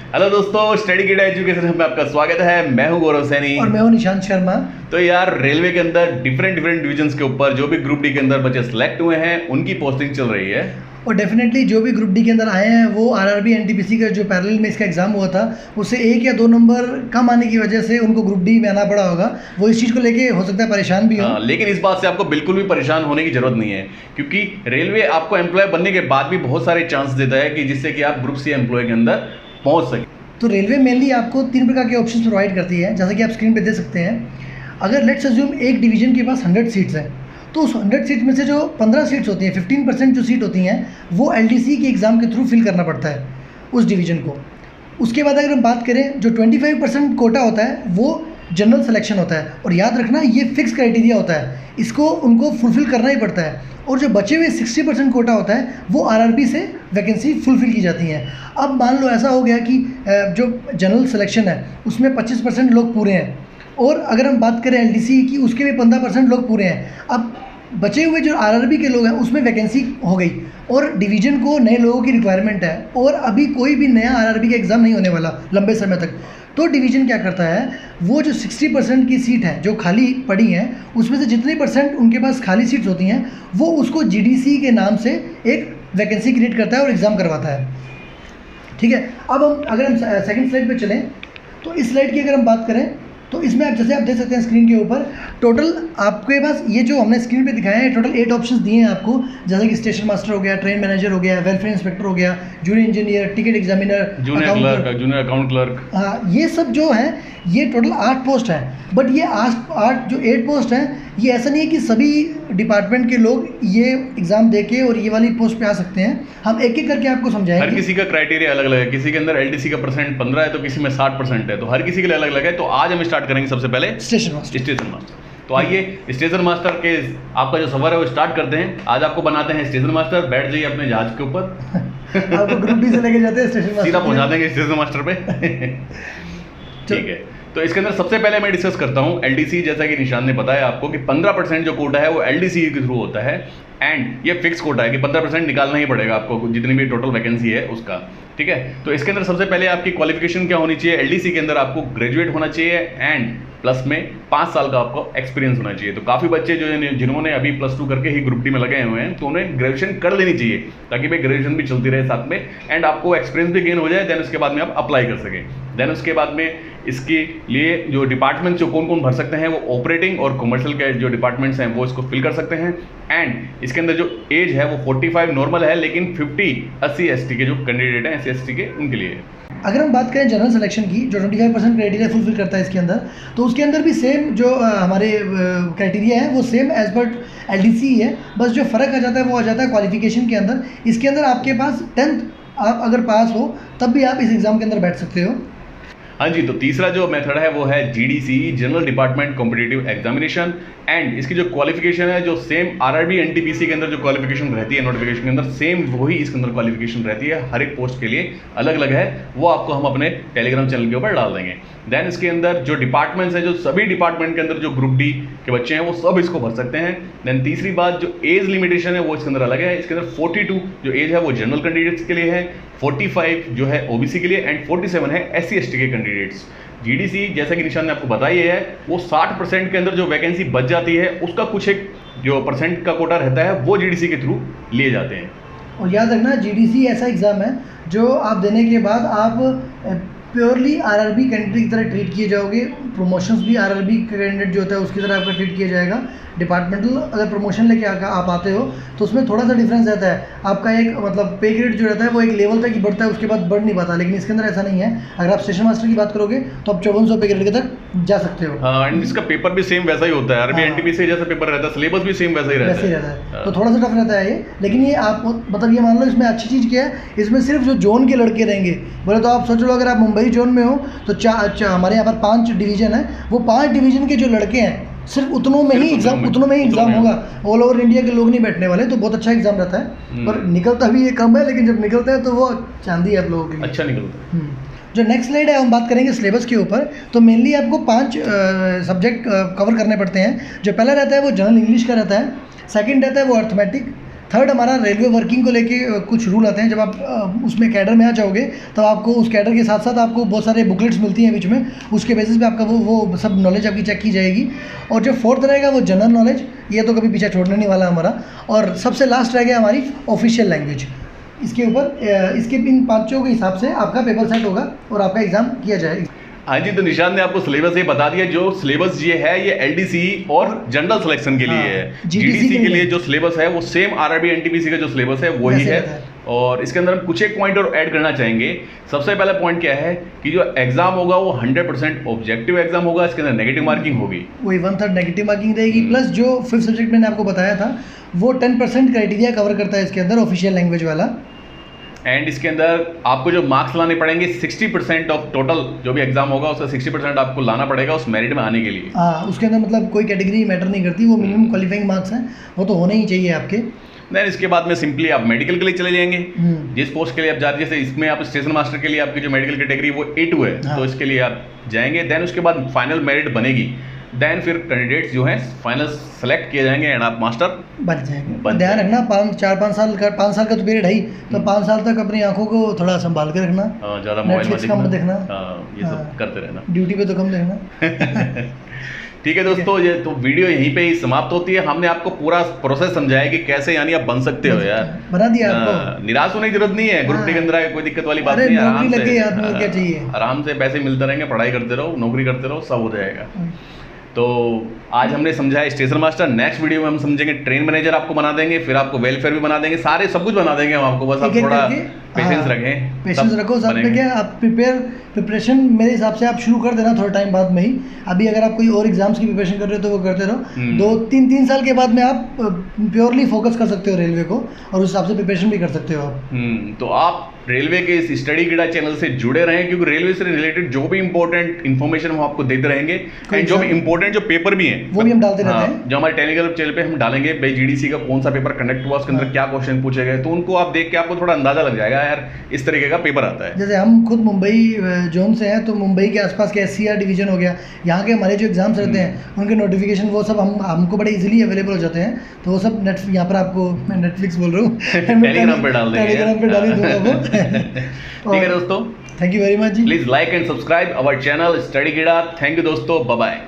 Hello दोस्तों, study kid education में आपका स्वागत है। मैं हूं गौरव सैनी और मैं हूं निशांत शर्मा। तो यार, रेलवे के अंदर डिफरेंट डिवीजन्स के ऊपर जो भी ग्रुप डी के अंदर बच्चे सिलेक्ट हुए हैं उनकी पोस्टिंग चल रही है। और डेफिनेटली जो भी ग्रुप डी के अंदर आए हैं वो आरआरबी एनटीपीसी का जो पैरेलल में इसका एग्जाम हुआ था उससे 1 या 2 नंबर कम आने की वजह से उनको ग्रुप डी में आना पड़ा होगा। वो इस चीज़ को लेके हो सकता है परेशान भी हो। लेकिन इस बात से आपको बिल्कुल भी परेशान होने की जरूरत नहीं है, क्योंकि रेलवे आपको एम्प्लॉय बनने के बाद भी बहुत सारे चांस देता है कि जिससे कि आप ग्रुप सी एम्प्लॉय के अंदर पहुंच सके। तो रेलवे मेनली आपको 3 प्रकार के ऑप्शन प्रोवाइड करती है, जैसा कि आप स्क्रीन पे दे सकते हैं। अगर लेट्स अज्यूम एक डिवीजन के पास 100 सीट्स हैं, तो उस 100 सीट में से जो 15 सीट्स होती हैं, 15% जो सीट होती हैं वो एलडीसी के एग्ज़ाम के थ्रू फिल करना पड़ता है उस डिवीजन को। उसके बाद अगर हम बात करें, जो 25% कोटा होता है वो जनरल सिलेक्शन होता है। और याद रखना, ये फिक्स क्राइटेरिया होता है, इसको उनको फुलफ़िल करना ही पड़ता है। और जो बचे हुए 60% कोटा होता है वो आरआरबी से वैकेंसी फुलफ़िल की जाती हैं। अब मान लो ऐसा हो गया कि जो जनरल सिलेक्शन है उसमें 25% लोग पूरे हैं, और अगर हम बात करें एलडीसी की, उसके भी 15% लोग पूरे हैं। अब बचे हुए जो आरआरबी के लोग हैं उसमें वैकेंसी हो गई, और डिवीज़न को नए लोगों की रिक्वायरमेंट है, और अभी कोई भी नया आरआरबी का एग्ज़ाम नहीं होने वाला लंबे समय तक। तो डिवीज़न क्या करता है, वो जो 60% की सीट है जो खाली पड़ी हैं उसमें से जितने परसेंट उनके पास खाली सीट्स होती हैं वो उसको जीडीसी के नाम से एक वैकेंसी क्रिएट करता है और एग्ज़ाम करवाता है। ठीक है। अब अगर हम सेकंड स्लाइड पे चलें, तो इस स्लाइड की अगर हम बात करें तो इसमें आप जैसे आप देख सकते हैं स्क्रीन के ऊपर, टोटल आपके पास ये जो हमने स्क्रीन पे दिखाया है टोटल 8 ऑप्शंस दिए हैं आपको, जैसे कि स्टेशन मास्टर हो गया, ट्रेन मैनेजर हो गया, वेलफेयर इंस्पेक्टर हो गया, junior engineer, ticket examiner, junior clerk, junior account clerk. हाँ, ये सब जो है ये टोटल 8 पोस्ट हैं। बट ये 8 पोस्ट हैं, ये ऐसा नहीं है कि सभी डिपार्टमेंट के लोग ये एग्ज़ाम देके और ये वाली पोस्ट पे आ सकते हैं। हम एक एक करके आपको समझाएंगे। हर किसी का क्राइटेरिया अलग अलग है, किसी के अंदर एलडीसी का परसेंट 15 है तो किसी में 60% है, तो हर किसी के लिए अलग अलग है। तो आज हम स्टार्ट करेंगे सबसे पहले स्टेशन मास्टर। तो आइए स्टेशन मास्टर के आपका जो सफर है वो स्टार्ट करते हैं। आज आपको बनाते हैं स्टेशन मास्टर। बैठ जाइए अपने जहाज के ऊपर। आपको ग्रुप डी से लेके जाते हैं स्टेशन मास्टर, सीधा पहुंचा देंगे स्टेशन मास्टर पे। ठीक है, तो इसके अंदर सबसे पहले मैं डिस्कस करता हूं एलडीसी। जैसा कि निशान ने बताया आपको कि 15% जो कोटा है वो एलडीसी के थ्रू होता है, एंड ये फिक्स कोटा है कि 15% निकालना ही पड़ेगा आपको जितनी भी टोटल वैकेंसी है उसका। ठीक है, तो इसके अंदर सबसे पहले आपकी क्वालिफिकेशन क्या होनी चाहिए। एलडीसी के अंदर आपको ग्रेजुएट होना चाहिए एंड प्लस में 5 साल का आपको एक्सपीरियंस होना चाहिए। तो काफ़ी बच्चे जो जिन्होंने अभी +2 करके ही ग्रुप डी में लगे हुए हैं तो उन्हें ग्रेजुएशन कर लेनी चाहिए, ताकि भाई ग्रेजुएशन भी चलती रहे साथ में एंड आपको एक्सपीरियंस भी गेन हो जाए। देन उसके बाद में आप अप्लाई कर सकें। देन उसके बाद में इसके लिए जो डिपार्टमेंट जो कौन कौन भर सकते हैं वो ऑपरेटिंग और कमर्शियल के जो डिपार्टमेंट्स हैं वो इसको फिल कर सकते हैं। एंड इसके अंदर जो एज है वो 45 नॉर्मल है, लेकिन 50 SC ST के जो कैंडिडेट हैं SC ST के उनके लिए। अगर हम बात करें जनरल सिलेक्शन की, जो 25% क्राइटेरिया फुलफिल करता है इसके अंदर, तो उसके अंदर भी सेम जो हमारे क्राइटेरिया है वो सेम एज पर एलडीसी है। बस जो फ़र्क आ जाता है वो आ जाता है क्वालिफिकेशन के अंदर। इसके अंदर आपके पास 10th आप अगर पास हो तब भी आप इस एग्ज़ाम के अंदर बैठ सकते हो। हाँ जी, तो तीसरा जो मेथड है वो है GDC, general department competitive examination. And इसकी जो क्वालिफिकेशन है जो सेम आरआरबी एनटीपीसी के अंदर जो क्वालिफिकेशन रहती है नोटिफिकेशन के अंदर, सेम वही इसके अंदर क्वालिफिकेशन रहती है। हर एक पोस्ट के लिए अलग अलग है, वो आपको हम अपने टेलीग्राम चैनल के ऊपर डाल देंगे। देन इसके अंदर जो डिपार्टमेंट्स हैं, जो सभी डिपार्टमेंट के अंदर जो ग्रुप डी के बच्चे हैं वो सब इसको भर सकते हैं। देन तीसरी बात, जो एज लिमिटेशन है वो इसके अंदर अलग है। इसके अंदर 42 जो एज है वो जनरल कैंडिडेट्स के लिए है, 45 जो है ओबीसी के लिए, एंड 47 है SC ST के कैंडिडेट्स। जीडीसी जैसा कि निशान ने आपको बताया है वो 60% के अंदर जो वैकेंसी बच जाती है उसका कुछ एक जो परसेंट का कोटा रहता है वो जीडीसी के थ्रू लिए जाते हैं। और याद रखना, जीडीसी ऐसा एग्ज़ाम है जो आप देने के बाद आप प्योरली आरआरबी कैंडिडेट की तरह ट्रीट किए जाओगे। प्रमोशंस भी आरआरबी कैंडिडेट जो होता है उसकी तरह आपका ट्रीट किया जाएगा। डिपार्टमेंटल अगर प्रमोशन लेके आप आते हो तो उसमें थोड़ा सा डिफरेंस रहता है। आपका एक मतलब पे ग्रेड जो रहता है वो एक लेवल तक ही बढ़ता है, उसके बाद बढ़ नहीं पाता। लेकिन इसके अंदर ऐसा नहीं है। अगर आप स्टेशन मास्टर की बात करोगे तो आप 5400 पे ग्रेड के तक जा सकते हो। हाँ, एंड इसका पेपर भी सेम वैसा ही होता है। आरआरबी एनटीपीसी जैसा पेपर रहता है, सिलेबस भी सेम वैसा ही रहता है। तो थोड़ा सा टफ रहता है ये। लेकिन ये आप मतलब ये मान लो इसमें अच्छी चीज़ क्या है, इसमें सिर्फ जो जोन के लड़के रहेंगे। बोले तो आप सोच लो, अगर आप मुंबई जोन में हो तो हमारे यहाँ पर 5 डिवीज़न है, वो 5 डिवीज़न के जो लड़के हैं सिर्फ उतनों में ही एग्ज़ाम होगा। ऑल ओवर इंडिया के लोग नहीं बैठने वाले। तो बहुत अच्छा एग्ज़ाम रहता है, पर निकलता भी ये कम है, लेकिन जब निकलता है तो वो चांदी है आप लोगों के लिए, अच्छा निकलता है। जो नेक्स्ट स्लाइड है हम बात करेंगे सिलेबस के ऊपर। तो मेनली आपको 5 सब्जेक्ट कवर करने पड़ते हैं। जो पहला रहता है वो जनरल इंग्लिश का रहता है, सेकंड रहता है वो अर्थमेटिक, थर्ड हमारा रेलवे वर्किंग को लेके कुछ रूल आते हैं। जब आप उसमें कैडर में आ जाओगे तो आपको उस कैडर के साथ साथ आपको बहुत सारे बुकलेट्स मिलती हैं बीच में, उसके बेसिस पे आपका वो सब नॉलेज आपकी चेक की जाएगी। और जो फोर्थ रहेगा वो जनरल नॉलेज, ये तो कभी पीछे छोड़ने नहीं वाला हमारा। और सबसे लास्ट रह गया हमारी ऑफिशियल लैंग्वेज। इसके ऊपर इसके इन पाँचों के हिसाब से आपका पेपर सेट होगा और आपका एग्ज़ाम किया जाएगा। हाँ जी, तो निशान ने आपको सिलेबस ये बता दिया। जो सिलेबस ये है ये एलडीसी और जनरल सिलेक्शन के लिए है। जीडीसी के लिए जो सिलेबस है वो सेम आरआरबी एनटीपीसी का जो सिलेबस है वही है। और इसके अंदर हम कुछ एक पॉइंट और ऐड करना चाहेंगे। सबसे पहला पॉइंट क्या है कि जो एग्जाम होगा वो 100% ऑब्जेक्टिव एग्जाम होगा। इसके अंदर नेगेटिव मार्किंग होगी, वही 1/3 नेगेटिव मार्किंग रहेगी। प्लस जो 5th सब्जेक्ट मैंने आपको बताया था वो 10% क्राइटेरिया कवर करता है इसके अंदर, ऑफिशियल लैंग्वेज वाला। एंड इसके अंदर आपको जो मार्क्स लाने पड़ेंगे 60% ऑफ टोटल जो भी एग्जाम होगा उसका 60% आपको लाना पड़ेगा उस मेरिट में आने के लिए। हाँ, उसके अंदर मतलब कोई कैटेगरी मैटर नहीं करती, वो मिनिमम क्वालिफाइंग मार्क्स हैं, वो तो होने ही चाहिए आपके। देन इसके बाद में सिंपली आप मेडिकल के लिए चले जाएंगे। जिस पोस्ट के लिए आप जा रहे हैं, जैसे इसमें आप स्टेशन मास्टर के लिए आपकी जो मेडिकल कैटेगरी वो A2 है। हाँ। तो इसके लिए आप जाएंगे। देन उसके बाद फाइनल मेरिट बनेगी। देन फिर कैंडिडेट्स जो हैं फाइनल सेलेक्ट किए जाएंगे एंड आप मास्टर बन जाएंगे। ध्यान रखना 5 साल का तो पीरियड है ही, तो 5 साल तक अपनी आंखों को थोड़ा संभाल के रखना। ज़्यादा मोबाइल कम देखना। ये सब करते रहना, ड्यूटी पे तो कम देखना। ठीक है दोस्तों, ये तो वीडियो यहीं पे ही समाप्त होती है। हमने आपको पूरा प्रोसेस समझाया कि कैसे यानी आप बन सकते हो यार, बना दिया आपको। निराश होने की जरूरत नहीं है। ग्रुप डी के अंदर कोई दिक्कत वाली बात नहीं है। आराम से पैसे मिलते रहेंगे, पढ़ाई करते रहो, नौकरी करते रहो, सब हो जाएगा। तो आज हमने समझा स्टेशन मास्टर। नेक्स्ट वीडियो में हम समझेंगे ट्रेन मैनेजर आपको बना देंगे, फिर आपको वेलफेयर भी बना देंगे, सारे सब कुछ बना देंगे हम आपको। बस आप थोड़ा पेशेंस रखें, पेशेंस रखो। साथ में क्या आप प्रिपरेशन मेरे हिसाब से आप शुरू कर देना थोड़ा टाइम बाद में ही। अभी अगर आप कोई और एग्जाम्स की प्रिपरेशन कर रहे हो तो वो करते रहो। 2-3 साल के बाद में आप प्योरली फोकस कर सकते हो रेलवे को, और उस हिसाब से प्रिपरेशन भी कर सकते हो आप। तो आप रेलवे के इस स्टडी कीड़ा चैनल से जुड़े रहें, क्योंकि रेलवे से रिलेटेड जो भी इंपॉर्टेंट इन्फॉर्मेशन हम आपको देते रहेंगे। एंड जो भी इंपॉर्टेंट जो पेपर भी हैं वो भी हम डालते रहते हैं। जो हमारे टेलीग्राम चैनल पे हम डालेंगे भाई जीडीसी का कौन सा पेपर कंडक्ट हुआ, उसके अंदर क्या क्वेश्चन पूछे गए, तो उनको आप देख के आपको थोड़ा अंदाजा लग जाएगा यार इस तरीके का पेपर आता है। जैसे हम खुद मुंबई जोन से हैं, तो मुंबई के आसपास के SCR डिवीजन हो गया, यहाँ के हमारे जो एग्जाम्स रहते हैं उनके नोटिफिकेशन वो सब हमको बड़े इजीली अवेलेबल हो जाते हैं। तो वो सब यहाँ पर आपको, मैं नेटफ्लिक्स बोल रहा हूँ, टेलीग्राम पे डाल देंगे, टेलीग्राम पे डाल ही दूंगा वो। ठीक है दोस्तों, थैंक यू वेरी मच जी। Please like and subscribe our channel Study Keeda. Thank you दोस्तों, बाय बाय।